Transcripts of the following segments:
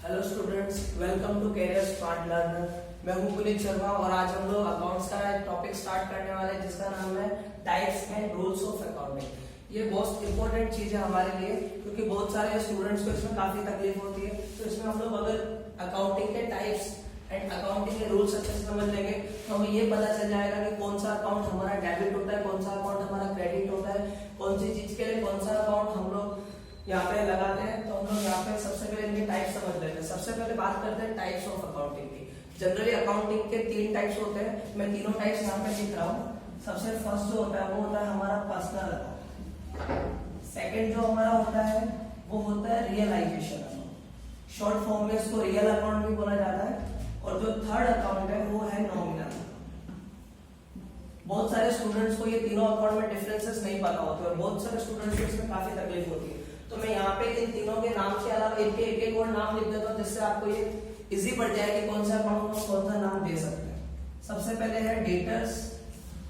Hello students, welcome to career smart learner. मैं हूं पुनीत शर्मा और आज हम लोग अकाउंट्स का एक टॉपिक स्टार्ट करने वाले हैं जिसका नाम है types and rules of accounting. ये बहुत इंपॉर्टेंट चीज है हमारे लिए क्योंकि बहुत सारे स्टूडेंट्स को इसमें काफी तकलीफ होती है। तो इसमें हम लोग अगर अकाउंटिंग के टाइप्स एंड अकाउंटिंग के रूल्स अच्छे से समझ लेंगे तो हमें ये पता चल जाएगा कि कौन सा अकाउंट हमारा डेबिट होता है, कौन सा अकाउंट हमारा क्रेडिट होता है, कौन सी चीज के लिए कौन सा अकाउंट हम लोग यहाँ पे लगाते हैं। तो हम लोग यहाँ पे सबसे पहले इनके टाइप समझ लेते हैं। सबसे पहले बात करते हैं टाइप्स ऑफ अकाउंटिंग की। जनरली अकाउंटिंग के 3 टाइप्स होते हैं। मैं तीनों टाइप्स यहाँ पे लिख रहा हूँ। सबसे फर्स्ट जो होता है वो होता है हमारा पर्सनल अकाउंट। सेकंड जो हमारा होता है वो होता है रियलाइजेशन अकाउंट, शॉर्ट फॉर्म में इसको रियल अकाउंट भी बोला जाता है। और जो थर्ड अकाउंट है वो है नॉमिनल। बहुत सारे स्टूडेंट्स को ये तीनों अकाउंट में डिफरेंसेस नहीं पता होते और बहुत सारे स्टूडेंट्स को इसमें काफी तकलीफ होती है। तो मैं यहाँ पे इन तीनों के नाम के अलावा इनके एक और नाम लिख देता हूँ जिससे आपको ये इजी पड़ जाए कि कौन सा अकाउंट को कौन सा नाम दे सकते हैं। सबसे पहले है डेटर्स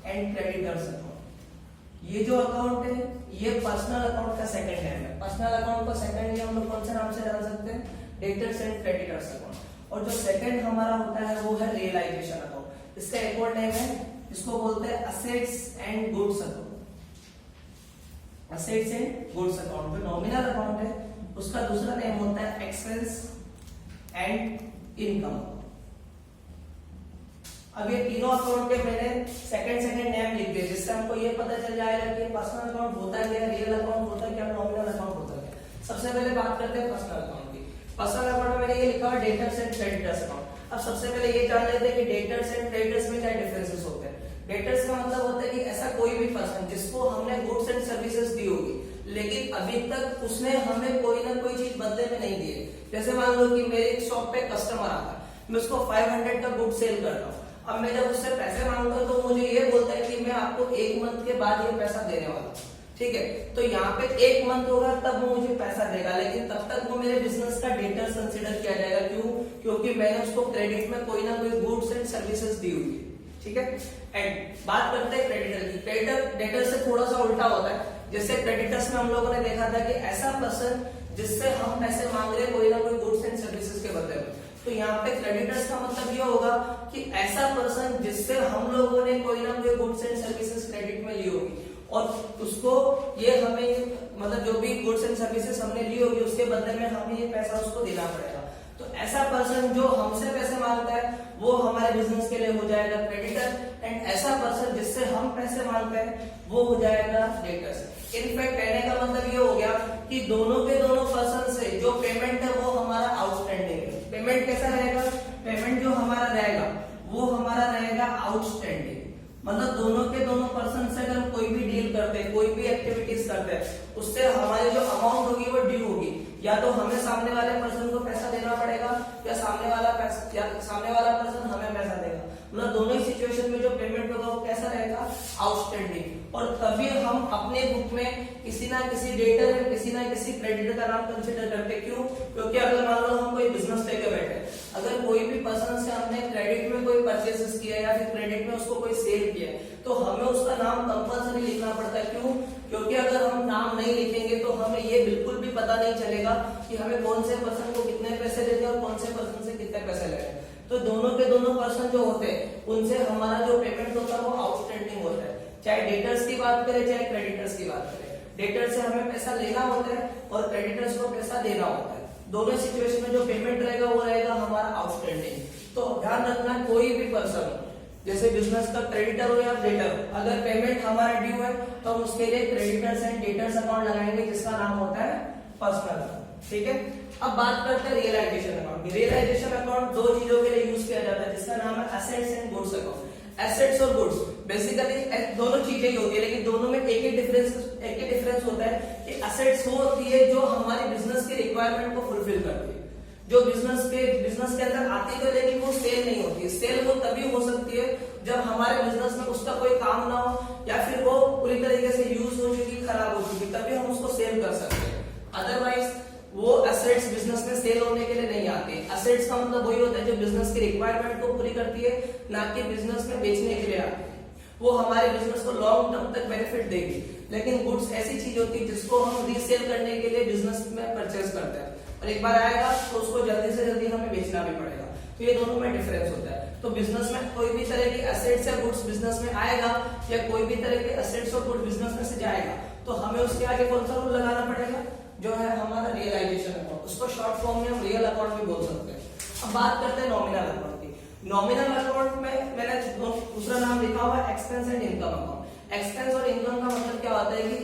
एंड क्रेडिटर्स अकाउंट। ये जो अकाउंट है ये पर्सनल अकाउंट का सेकंड नेम है। पर्सनल अकाउंट को सेकंड हम लोग कौन से नाम से जान सकते हैं? Debtors and creditors account. और जो सेकंड हमारा होता है वो है रियलाइजेशन अकाउंट। इसका एक और नेम है, इसको बोलते हैं assets and goods account. Assets and goods account जो नॉमिनल अकाउंट है उसका दूसरा नेम होता है एक्सपेंस एंड इनकम। अब ये तीनों अकाउंट के मैंने सेकंड नेम लिख दिए जिससे हमको ये पता चल जाएगा कि पर्सनल अकाउंट होता क्या, रियल अकाउंट होता है क्या, नॉमिनल अकाउंट होता क्या। सबसे पहले बात करते हैं पर्सनल अकाउंट की। पर्सनल अकाउंट में मैंने ये लिखा है डेटर्स एंड क्रेडिटर्स अकाउंट। अब सबसे पहले ये जान लेते हैं कि डेटर्स एंड क्रेडिटर्स में क्या डिफरेंसेस होते हैं। डेटर्स का मतलब होता है कि ऐसा कोई भी पर्सन जिसको हमने गुड्स एंड सर्विसेज दी होगी लेकिन अभी तक उसने हमें कोई ना कोई चीज बदले में नहीं दी है। जैसे मान लो कि मेरे शॉप पे कस्टमर आता है, मैं उसको 500 का गुड सेल कर रहा हूँ। अब मैं जब उससे पैसे मांगता हूँ तो मुझे ये बोलता है कि मैं आपको 1 मंथ के बाद ये पैसा देने वाला हूँ, ठीक है। तो यहाँ पे 1 मंथ होगा तब वो मुझे पैसा देगा, लेकिन तब तक वो मेरे बिजनेस का डेटर्स कंसिडर किया जाएगा। क्यों? क्योंकि मैंने उसको क्रेडिट में कोई ना कोई गुड्स एंड सर्विसेज दी हुई है, ठीक है। एंड बात करते हैं क्रेडिटर की। क्रेडिटर डेटर से थोड़ा सा उल्टा होता है। जैसे क्रेडिटर्स में हम लोगों ने देखा था कि ऐसा पर्सन जिससे हम पैसे मांग रहे कोई ना कोई गुड्स एंड सर्विसेज के बदले में। तो यहाँ पे क्रेडिटर्स का मतलब ये होगा कि ऐसा पर्सन जिससे हम लोगों ने कोई ना कोई गुड्स एंड सर्विसेज क्रेडिट में ली होगी और उसको ये हमें मतलब जो भी गुड्स एंड सर्विसेज हमने ली होगी उसके बदले में हमें ये पैसा उसको देना पड़ेगा। तो ऐसा पर्सन जो हमसे पैसे मांगता है वो हमारे बिजनेस के लिए हो जाएगा क्रेडिटर। एंड ऐसा पर्सन जिससे हम पैसे मांगते हैं वो हो जाएगा डेटर्स। इनफैक्ट कहने का मतलब ये हो गया कि दोनों के दोनों पर्सन से जो पेमेंट है वो हमारा आउटस्टैंडिंग है। पेमेंट कैसा रहेगा? पेमेंट जो हमारा रहेगा वो हमारा रहेगा आउटस्टैंडिंग। मतलब दोनों के दोनों पर्सन से अगर कोई भी डील करते हैं, कोई भी एक्टिविटीज करते हैं, उससे हमारी जो अमाउंट होगी वो ड्यू होगी। या तो हमें सामने वाले पर्सन को पैसा देना पड़ेगा या सामने वाला पर्सन हमें पैसा देगा। मतलब दोनों ही सिचुएशन में जो पेमेंट होगा वो कैसा रहेगा? आउटस्टैंडिंग। और तभी हम अपने बुक में किसी ना किसी डेटर या किसी ना किसी क्रेडिटर का नाम कंसिडर करते। क्यों? क्योंकि अगर मान लो हम कोई बिजनेस लेके बैठे, अगर कोई भी पर्सन से हमने क्रेडिट में कोई परचेसेस किया या फिर क्रेडिट में उसको कोई सेल किया तो हमें उसका नाम कंपल्सरी लिखना पड़ता है। क्यों? क्योंकि अगर हम नाम नहीं लिखेंगे तो हमें ये बिल्कुल भी पता नहीं चलेगा कि हमें कौन से पर्सन को कितने पैसे देने और कौन से पर्सन से कितने पैसे लेने। तो दोनों के दोनों पर्सन जो होते हैं उनसे हमारा जो पेमेंट होता है वो आउटस्टैंडिंग होता है। चाहे डेटर्स की बात करें चाहे क्रेडिटर्स की बात करें, डेटर से हमें पैसा लेना होता है और क्रेडिटर्स को पैसा देना होता है। दोनों सिचुएशन में जो पेमेंट रहेगा वो रहेगा हमारा आउटस्टैंडिंग। तो ध्यान रखना कोई भी पर्सन जैसे बिजनेस का क्रेडिटर हो या डेटर, अगर पेमेंट हमारा ड्यू है तो हम उसके लिए क्रेडिटर्स एंड डेटर्स अकाउंट लगाएंगे जिसका नाम होता है पर्सनल, ठीक है। अब बात करते हैं रियलाइजेशन अकाउंट। रियलाइजेशन अकाउंट 2 चीजों के लिए यूज किया जाता है जिसका नाम है assets and goods account. Assets और गुड्स बेसिकली दोनों चीजें ही होती है लेकिन दोनों में एक ही डिफरेंस होता है कि एसेट्स वो होती है जो हमारी बिजनेस के रिक्वायरमेंट को फुलफिल करती है, जो बिजनेस के अंदर आती है लेकिन वो सेल नहीं होती है। सेल वो तभी हो सकती है जब हमारे बिजनेस में उसका कोई काम ना हो या फिर वो पूरी तरीके से यूज हो चुकी, खराब हो चुकी, तभी हम उसको सेल कर सकते हैं। अदरवाइज वो एसेट्स बिजनेस में सेल होने के लिए नहीं आती। एसेट्स का मतलब वही होता है जो बिजनेस की रिक्वायरमेंट को पूरी करती है, ना कि बिजनेस में बेचने के लिए आती है। वो हमारे बिजनेस को लॉन्ग टर्म तक बेनिफिट देगी। लेकिन गुड्स ऐसी चीज होती है जिसको हम रीसेल करने के लिए बिजनेस में परचेज करते हैं। और एक बार आएगा तो उसको जल्दी से जल्दी हमें बेचना भी पड़ेगा। तो ये दोनों में डिफरेंस होता है। तो बिजनेस में कोई भी तरह की एसेट्स या गुड्स बिजनेस में आएगा या कोई भी तरह के एसेट्स और गुड्स बिजनेस में से जाएगा तो हमें उसके आगे कौन सा रूल लगाना पड़ेगा, जो है हमारा रियलाइजेशन अकाउंट, उसको शॉर्ट फॉर्म में हम रियल अकाउंट भी बोल सकते हैं। अब बात करते हैं नॉमिनल अकाउंट की। नॉमिनल अकाउंट में मैंने दूसरा नाम लिखा हुआ है expense and income account. Expense और इनकम का मतलब क्या होता है कि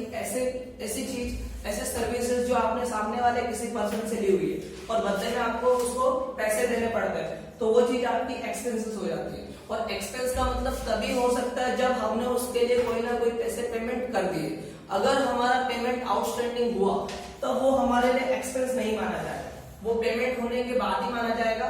ऐसी चीज, ऐसे सर्विसेज जो आपने सामने वाले किसी पर्सन से ली हुई है और बदले में आपको उसको पैसे देने पड़ते हैं, तो वो चीज आपकी एक्सपेंसेस हो जाती है। और एक्सपेंस का मतलब तभी हो सकता है जब हमने उसके लिए कोई ना कोई पैसे पेमेंट कर दिए। अगर हमारा पेमेंट आउटस्टैंडिंग हुआ तो वो हमारे लिए एक्सपेंस नहीं माना जाएगा, वो पेमेंट होने के बाद ही माना जाएगा।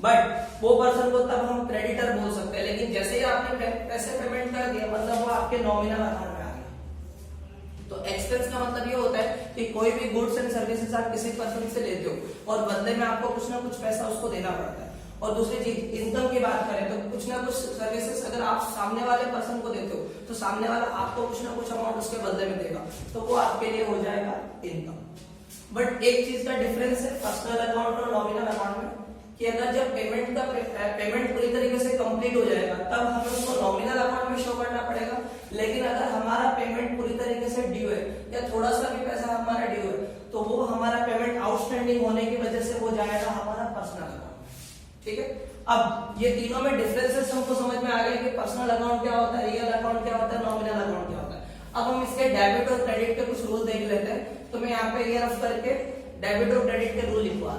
बट वो पर्सन को तब हम क्रेडिटर बोल सकते हैं, लेकिन जैसे ही आपने पैसे पेमेंट कर दिया मतलब वो आपके नॉमिनल अकाउंट में आ गया। तो एक्सपेंस का मतलब ये होता है कि कोई भी गुड्स एंड सर्विसेज आप किसी पर्सन से लेते हो और बदले में आपको कुछ ना कुछ पैसा उसको देना पड़ता है। और दूसरी चीज इनकम की बात करें तो कुछ ना कुछ सर्विसेज अगर आप सामने वाले पर्सन को देते हो तो सामने वाला आपको कुछ ना कुछ अमाउंट उसके बदले में देगा, तो वो आपके लिए हो जाएगा इनकम। बट एक चीज का डिफरेंस है पर्सनल अकाउंट और नॉमिनल अकाउंट में कि अगर जब पेमेंट पूरी तरीके से कंप्लीट हो जाएगा तब हमें उसको नॉमिनल अकाउंट में शो करना पड़ेगा। लेकिन अगर हमारा पेमेंट पूरी तरीके से ड्यू है या थोड़ा सा भी पैसा हमारा ड्यू है तो वो हमारा पेमेंट आउटस्टैंडिंग होने की वजह से वो जाएगा हमारा पर्सनल अकाउंट। ठीक है, अब ये तीनों में डिफरेंसेस हमको समझ में आ गए कि पर्सनल अकाउंट क्या होता है, रियल अकाउंट क्या होता है, नॉमिनल अकाउंट क्या होता है। अब हम इसके डेबिट और क्रेडिट के कुछ रूल देख लेते हैं। तो मैं यहाँ पे ये रफ करके डेबिट और क्रेडिट के रूल लिखवा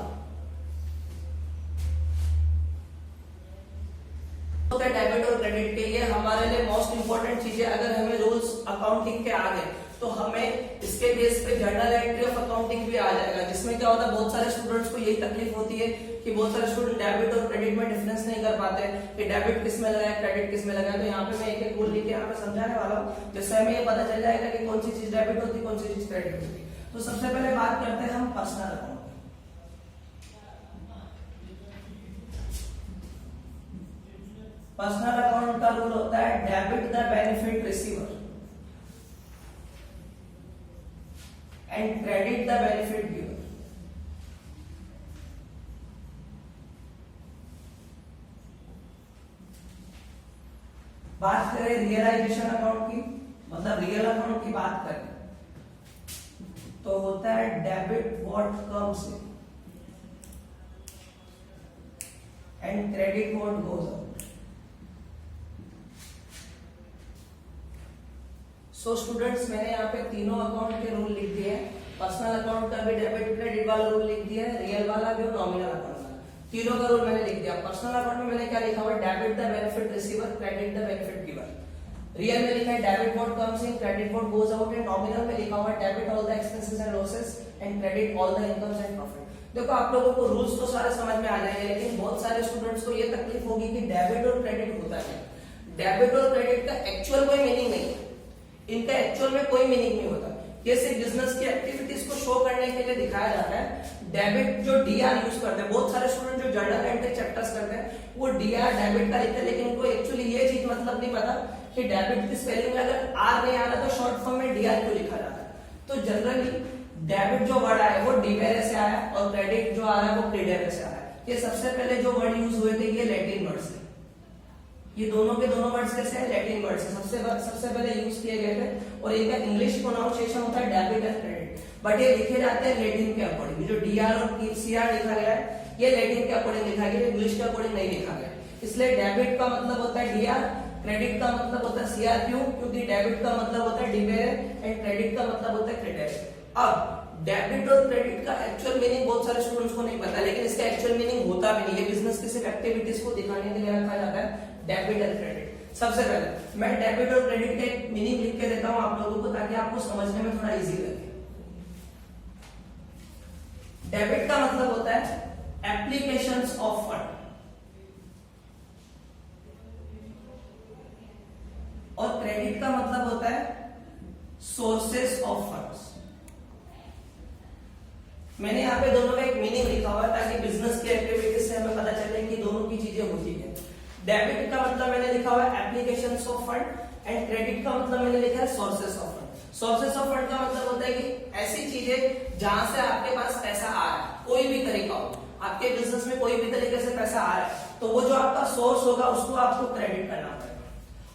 डेबिट और क्रेडिट के लिए हमारे लिए मोस्ट इंपोर्टेंट चीजें, अगर हमें रूल्स अकाउंटिंग के आ गए तो हमें इसके बेस पे जर्नल एंट्री ऑफ अकाउंटिंग भी आ जाएगा, जिसमें क्या होता है बहुत सारे स्टूडेंट्स को यही तकलीफ होती है कि बहुत सारे स्टूडेंट डेबिट और क्रेडिट में डिफरेंस नहीं कर पाते हैं कि डेबिट किस में लगा है क्रेडिट किस में लगा है। तो यहाँ पे मैं एक एक रूल लिख के यहाँ पे समझाने वाला हूँ, जिससे हमें ये पता चल जाएगा कि कौन सी चीज डेबिट होती है कौन सी चीज क्रेडिट होती है। तो सबसे पहले बात करते हैं हम पर्सनल अकाउंट। पर्सनल अकाउंट का रूल होता है debit the benefit receiver and credit the benefit giver. बात करें रियलाइजेशन अकाउंट की, मतलब रियल अकाउंट की बात करें तो होता है debit what comes in and credit what goes out. So students मैंने यहाँ पे तीनों अकाउंट के रूल लिख दिए हैं। पर्सनल अकाउंट का भी डेबिट क्रेडिट वाला रूल लिख दिया है, रियल वाला भी और नॉमिनल अकाउंट वाला, तीनों का रूल मैंने लिख दिया। पर्सनल अकाउंट में मैंने क्या लिखा हुआ, debit the benefit receiver credit the benefit giver. Real में लिखा है debit what comes in credit what goes out and nominal में लिखा हुआ है debit all the expenses and losses and credit all the incomes and profit. देखो आप लोगों को रूल्स तो सारे समझ में आ जाएंगे, लेकिन बहुत सारे स्टूडेंट्स को ये तकलीफ होगी कि डेबिट और क्रेडिट होता है। डेबिट और क्रेडिट का एक्चुअल कोई मीनिंग नहीं है, इनका एक्चुअल में कोई मीनिंग नहीं होता। ये सिर्फ बिजनेस की एक्टिविटीज को शो करने के लिए दिखाया जाता है। डेबिट जो डीआर यूज करते हैं, बहुत सारे स्टूडेंट जो जर्नल एंट्री चैप्टर्स करते हैं वो डीआर डेबिट का लिखते हैं, लेकिन उनको एक्चुअली ये चीज मतलब नहीं पता कि डेबिट की स्पेलिंग में अगर आर नहीं आ रहा तो शॉर्ट फॉर्म में डीआर क्यों लिखा जाता है। तो जनरली डेबिट जो वर्ड आया वो डीबेरे से आया और क्रेडिट जो आ रहा है वो क्रेडेरे से आ रहा है। ये सबसे पहले जो वर्ड यूज हुए थे ये लैटिन वर्ड्स थे, ये दोनों के दोनों वर्ड्स कैसे हैं, लैटिन वर्ड्स हैं, सबसे पहले यूज किए गए थे और इनका इंग्लिश प्रोनाउंसिएशन होता है डेबिट एंड क्रेडिट, बट ये लिखे जाते हैं लैटिन के अकॉर्डिंग। जो डीआर और सीआर लिखा गया है ये लैटिन के अकॉर्डिंग लिखा गया है, इंग्लिश के अकॉर्डिंग नहीं लिखा गया। इसलिए डेबिट का मतलब होता है डीआर, क्रेडिट का मतलब होता है सीआर। क्यों? क्योंकि डेबिट का मतलब होता है डिबेरे एंड क्रेडिट का मतलब होता है क्रेडेरे। अब डेबिट और क्रेडिट का एक्चुअल मीनिंग बहुत सारे स्टूडेंट्स को नहीं पता, लेकिन इसका एक्चुअल मीनिंग होता भी नहीं है, बिजनेस की सिर्फ एक्टिविटीज को दिखाने के लिए रखा जाता है डेबिट एंड क्रेडिट। सबसे पहले मैं डेबिट और क्रेडिट का एक मीनिंग लिख के देता हूं आप लोगों को, ताकि आपको समझने में थोड़ा इजी लगे। डेबिट का मतलब होता है एप्लीकेशंस ऑफ फंड और क्रेडिट का मतलब होता है सोर्सेस ऑफ फंड्स। मैंने यहाँ पे दोनों का एक मीनिंग लिखा हुआ है ताकि बिजनेस की एक्टिविटीज से हमें पता चले कि दोनों की चीजें होती है। डेबिट का मतलब मैंने लिखा हुआ है applications of fund and credit का मतलब मैंने लिखा है sources of fund. Sources of fund का मतलब होता है कि ऐसी चीजें जहां से आपके पास पैसा आ रहा है, कोई में कोई भी तरीके से पैसा आ रहा है तो वो जो आपका सोर्स होगा उसको आपको क्रेडिट करना पड़ेगा।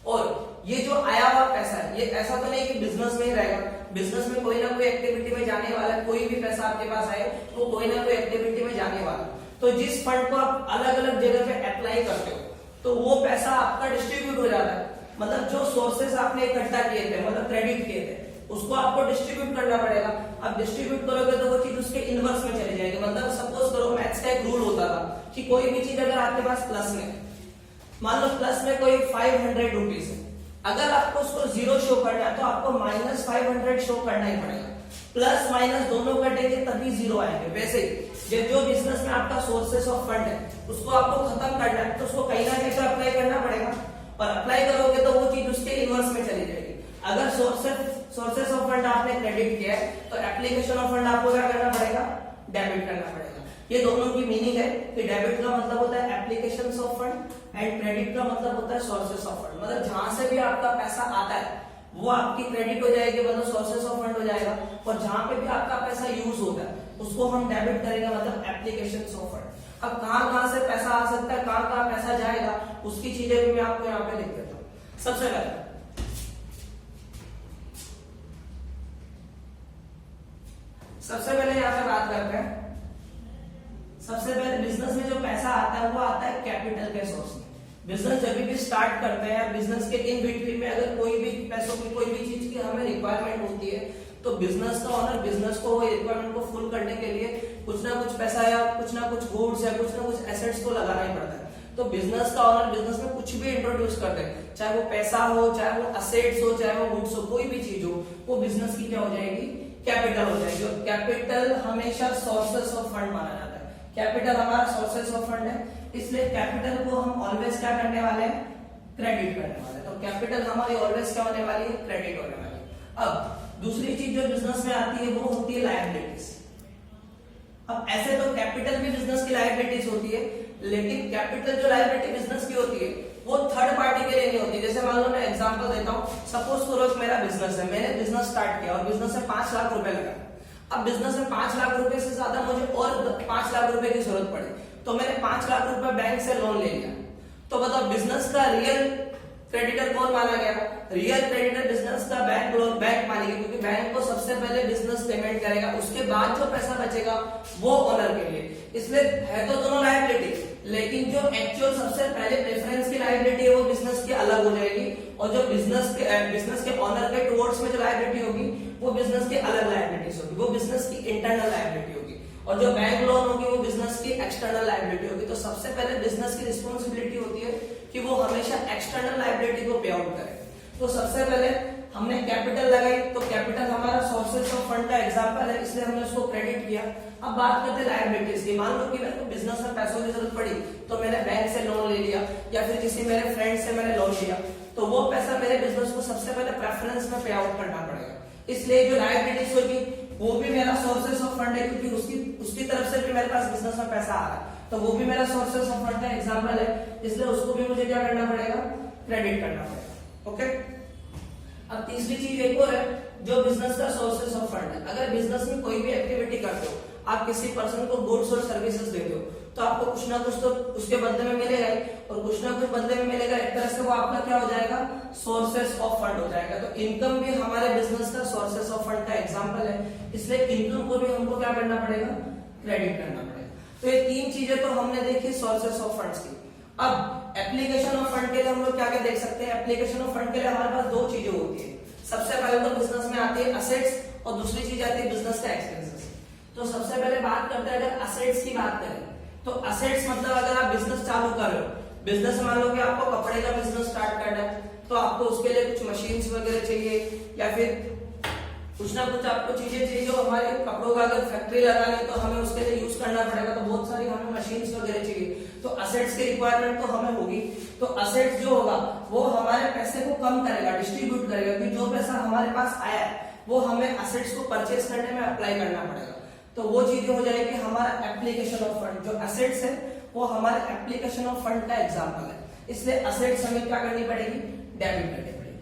और ये जो आया हुआ पैसा है ये ऐसा तो नहीं कि बिजनेस में ही रहेगा, बिजनेस में कोई ना कोई एक्टिविटी में जाने वाला है, कोई भी पैसा आपके पास आए वो कोई ना कोई एक्टिविटी में जाने वाला है। तो जिस फंड को आप अलग अलग जगह पे अप्लाई करते हो तो वो पैसा आपका डिस्ट्रीब्यूट हो जाता है। मतलब जो सोर्सेस आपने इकट्ठा किए थे, मतलब क्रेडिट किए थे, उसको आपको डिस्ट्रीब्यूट करना पड़ेगा। अब डिस्ट्रीब्यूट करोगे तो वो चीज उसके इनवर्स में चली जाएगी। मतलब सपोज करो मैथ्स का एक रूल होता था कि कोई भी चीज अगर आपके पास प्लस में, मान लो प्लस में कोई 500 रुपीज है, अगर आपको उसको जीरो शो करना है तो आपको -500 शो करना ही पड़ेगा। प्लस माइनस दोनों कटेंगे तभी जीरो आएंगे। वैसे ही जो बिजनेस में आपका सोर्सेस ऑफ फंड है उसको आपको खत्म करना है तो उसको कहीं ना कहीं तो अप्लाई करना पड़ेगा, और अप्लाई करोगे तो वो चीज उसके इनवर्स में चली जाएगी। अगर सोर्सेस ऑफ फंड आपने क्रेडिट किया है तो एप्लीकेशन ऑफ फंड आपको क्या करना पड़ेगा, डेबिट करना पड़ेगा। ये दोनों की मीनिंग है कि डेबिट का मतलब होता है application of fund and credit का मतलब होता है सोर्सेस ऑफ फंड। मतलब जहां से भी आपका पैसा आता है वो आपकी क्रेडिट हो जाएगी, मतलब सोर्सेस ऑफ फंड हो जाएगा, और जहां पे भी आपका पैसा यूज होता है उसको हम डेबिट करेंगे, मतलब एप्लीकेशन ऑफ फंड। अब कहां से पैसा आ सकता है, कहां पैसा जाएगा, उसकी चीजें भी मैं आपको यहाँ पे लिख देता हूँ। सबसे पहले यहाँ पे बात करते हैं। सबसे पहले बिजनेस में जो पैसा आता है वो आता है कैपिटल के सोर्स में। बिजनेस जब भी स्टार्ट करते हैं, बिजनेस के इन बिटवीन में अगर कोई भी पैसों की कोई भी चीज की हमें रिक्वायरमेंट होती है तो बिजनेस का ओनर बिजनेस को वो रिक्वायरमेंट को फुल करने के लिए कुछ ना कुछ पैसा या कुछ ना कुछ गुड्स या कुछ ना कुछ एसेट्स को लगाना ही पड़ता है। तो बिजनेस का ओनर बिजनेस में कुछ भी इंट्रोड्यूस कर दे, चाहे वो पैसा हो, चाहे वो असेट्स हो, चाहे वो गुड्स हो, कोई भी चीज हो, वो बिजनेस की क्या हो जाएगी, कैपिटल हो जाएगी। और कैपिटल हमेशा सोर्सेस ऑफ फंड माना जाता है। कैपिटल हमारा सोर्सेस ऑफ फंड है, इसलिए कैपिटल को हम ऑलवेज क्या करने वाले हैं, क्रेडिट करने वाले हैं। तो कैपिटल हमारी ऑलवेज क्या होने वाली है, क्रेडिट होने वाली है। अब दूसरी चीज जो बिजनेस में आती है वो होती है लायबिलिटीज। अब ऐसे तो कैपिटल भी बिजनेस की लायबिलिटीज होती है, लेकिन कैपिटल जो लायबिलिटी बिजनेस की होती है वो थर्ड पार्टी के लिए नहीं होती। जैसे मान लो मैं एग्जांपल देता हूँ, सपोज करो मेरा बिजनेस है, मैंने बिजनेस स्टार्ट किया और बिजनेस में 5 लाख रुपए लगा। अब बिजनेस में 5 लाख रुपए से ज्यादा मुझे और 5 लाख रुपए की जरूरत पड़ी तो मैंने 5 लाख रुपए बैंक से लोन ले लिया। तो बताओ बिजनेस का रियल क्रेडिटर कौन माना गया, रियल क्रेडिटर बिजनेस का बैंक मानेगी, क्योंकि बैंक को सबसे पहले बिजनेस पेमेंट करेगा, उसके बाद जो पैसा बचेगा वो ओनर के लिए। इसलिए है तो दोनों लायबिलिटी, लेकिन जो एक्चुअल सबसे पहले प्रेफरेंस की लायबिलिटी है वो बिजनेस की अलग हो जाएगी, और जो बिजनेस के ओनर के टुवर्ड्स में जो लायबिलिटी होगी वो बिजनेस की अलग लायबिलिटीज होगी, वो बिजनेस की इंटरनल लायबिलिटी होगी, और जो बैंक लोन होगी वो बिजनेस की एक्सटर्नल लायबिलिटी होगी। तो सबसे पहले बिजनेस की रिस्पॉन्सिबिलिटी होती है कि वो हमेशा एक्सटर्नल लायबिलिटी को पे आउट करे। तो सबसे पहले हमने कैपिटल लगाई, तो कैपिटल हमारा सोर्सेस ऑफ फंड का एग्जांपल है, इसलिए हमने उसको क्रेडिट किया। अब बात करते हैं लायबिलिटीज की। मान लो कि मेरे को बिजनेस में पैसों की जरूरत पड़ी तो मैंने बैंक से लोन ले लिया या फिर किसी मेरे फ्रेंड से मैंने लोन लिया, तो वो पैसा मेरे बिजनेस को सबसे पहले प्रेफरेंस में पे आउट करना पड़ेगा। इसलिए जो लायबिलिटीज होगी वो भी मेरा सोर्सेस ऑफ फंड है, क्योंकि उसकी तरफ से भी मेरे पास बिजनेस में पैसा आ रहा है, तो वो भी मेरा सोर्सेस ऑफ फंड का एग्जांपल है, इसलिए उसको भी मुझे क्या करना पड़ेगा, क्रेडिट करना पड़ेगा। ओके। अब तीसरी चीज एक और है जो बिजनेस का सोर्सेस ऑफ फंड है। अगर बिजनेस में कोई भी एक्टिविटी करते हो, आप किसी पर्सन को गुड्स और सर्विसेज देते हो तो आपको कुछ ना कुछ तो उसके बदले में मिलेगा ही, और कुछ ना कुछ बदले में मिलेगा, एक तरह से वो आपका क्या हो जाएगा, सोर्सेस ऑफ फंड हो जाएगा। तो इनकम भी हमारे बिजनेस का सोर्सेस ऑफ फंड का एग्जांपल है, इसलिए इनकम को भी हमको क्या करना पड़ेगा, क्रेडिट करना पड़ेगा। तो ये तीन चीजें तो हमने देखी सोर्सेस ऑफ फंड्स की। अब एप्लीकेशन ऑफ फंड के लिए हम लोग क्या क्या देख सकते हैं। एप्लीकेशन ऑफ फंड के लिए हमारे पास दो चीजें होती है। सबसे पहले तो बिजनेस में आती है असेट्स, और दूसरी चीज आती है बिजनेस का एक्सपेंसेस। तो सबसे पहले बात करते हैं, अगर असेट्स की बात करें तो असेट्स मतलब अगर आप बिजनेस चालू कर रहे हो, बिजनेस मान लो कि आपको कपड़े का बिजनेस स्टार्ट करना है, तो आपको उसके लिए कुछ मशीन्स वगैरह चाहिए या फिर कुछ ना कुछ आपको चीजें चाहिए। जो हमारे कपड़ों का अगर फैक्ट्री लगानी है तो हमें उसके लिए यूज करना पड़ेगा, तो बहुत सारी हमें मशीन्स वगैरह चाहिए, तो असेट्स की रिक्वायरमेंट तो हमें होगी। तो असेट्स जो होगा वो हमारे पैसे को कम करेगा, डिस्ट्रीब्यूट करेगा, क्योंकि जो पैसा हमारे पास आया है वो हमें असेट्स को परचेज करने में अप्लाई करना पड़ेगा। तो वो चीजें हो जाएगी हमारा एप्लीकेशन ऑफ फंड। जो असेट्स है वो हमारे एप्लीकेशन ऑफ फंड का एग्जांपल है, इसलिए असेट्स हमें क्या करनी पड़ेगी, डेबिट करनी पड़ेगी।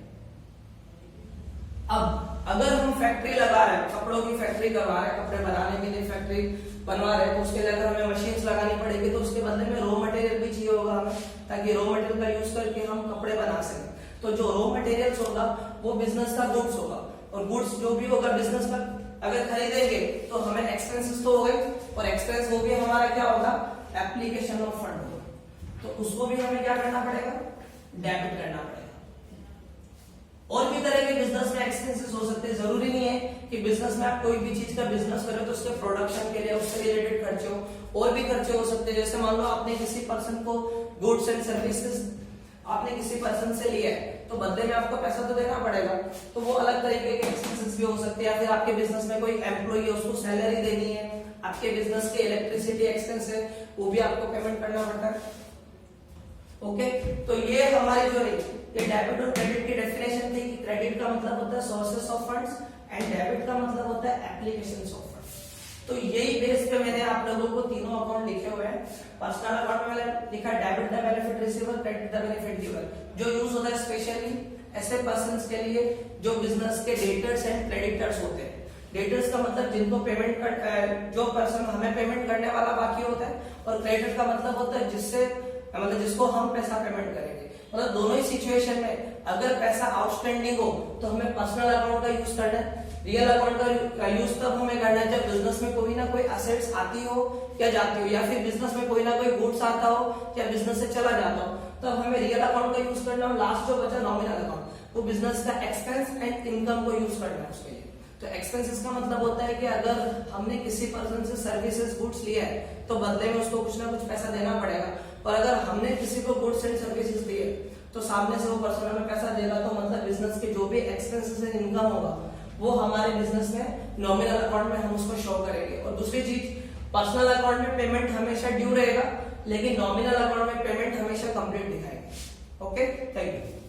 अब अगर हम फैक्ट्री लगा रहे हैं, कपड़ों की फैक्ट्री करवा रहे हैं, कपड़े बनाने के लिए फैक्ट्री, बनवा रहे हैं तो उसके लिए अगर हमें मशीन्स लगानी पड़ेगी तो उसके बदले में रॉ मटेरियल भी चाहिए होगा हमें, ताकि रॉ मटेरियल का यूज करके हम कपड़े बना सकें। तो जो रॉ मटेरियल्स होगा वो बिजनेस का गुड्स होगा, और गुड्स जो भी होगा बिजनेस का अगर खरीदेंगे तो हमें एक्सपेंसेस तो हो गए, और एक्सपेंस वो भी हमारा क्या होगा, एप्लीकेशन ऑफ फंड होगा, तो उसको भी हमें क्या करना पड़ेगा, डेबिट करना पड़ेगा। और भी तरह के बिजनेस में एक्सपेंसेस हो सकते हैं, जरूरी नहीं है कि बिजनेस में आप कोई भी चीज का बिजनेस करें तो उसके प्रोडक्शन के लिए उससे रिलेटेड खर्चे हो, और भी खर्चे हो सकते हैं। जैसे मान लो आपने किसी पर्सन को गुड्स एंड सर्विसेज आपने किसी पर्सन से लिया है तो बदले में आपको पैसा तो देना पड़ेगा, तो वो अलग तरीके के एक्सपेंसेस भी हो सकते हैं। या फिर आपके बिजनेस में कोई एम्प्लॉई है उसको सैलरी देनी है, आपके बिजनेस के इलेक्ट्रिसिटी एक्सपेंस है वो भी आपको पेमेंट करना पड़ता है। ओके, तो ये हमारी जो रही ये डेबिट और क्रेडिट की डेफिनेशन थी कि क्रेडिट का मतलब होता है sources of funds and debit का मतलब होता है एप्लीकेशंस ऑफ फंड्स। तो यही बेस पे मैंने आप लोगों को तीनों अकाउंट लिखे हुए हैं। पर्सनल अकाउंट में मैंने लिखा debit the benefit receiver, credit the benefit giver, जो यूज होता है स्पेशली ऐसे पर्संस के लिए जो बिजनेस के डेटर्स एंड क्रेडिटर्स होते हैं। डेटर्स का मतलब जिनको पेमेंट कर, जो पर्सन हमें पेमेंट करने वाला बाकी होता है, और क्रेडिटर का मतलब होता है जिससे मतलब जिसको हम पैसा पेमेंट करेंगे। मतलब दोनों ही सिचुएशन में अगर पैसा आउटस्टैंडिंग हो तो हमें पर्सनल अकाउंट का यूज करना है, रियल अकाउंट का यूज तब हमें करना है जब बिजनेस में कोई ना कोई असेट्स आती हो या जाती हो, या फिर बिजनेस में कोई ना कोई गुड्स आता हो या बिजनेस से चला जाता हो, तब हमें रियल अकाउंट का यूज करना है। लास्ट जो बचा नॉमिनल अकाउंट, वो बिजनेस का एक्सपेंस एंड इनकम को यूज करना है उसके लिए। तो एक्सपेंसेस का मतलब होता है कि अगर हमने किसी पर्सन से सर्विसेज गुड्स लिया है तो बदले में उसको कुछ ना कुछ पैसा देना पड़ेगा, और अगर हमने किसी को गुड्स एंड सर्विसेज दिए तो सामने से वो पर्सन हमें पैसा देगा, तो मतलब बिजनेस के जो भी एक्सपेंसेस एंड इनकम होगा वो हमारे बिजनेस में नॉमिनल अकाउंट में हम उसको शो करेंगे। और दूसरी चीज, पर्सनल अकाउंट में पेमेंट हमेशा ड्यू रहेगा, लेकिन नॉमिनल अकाउंट में पेमेंट हमेशा कंप्लीट दिखाएंगे। Okay, thank you.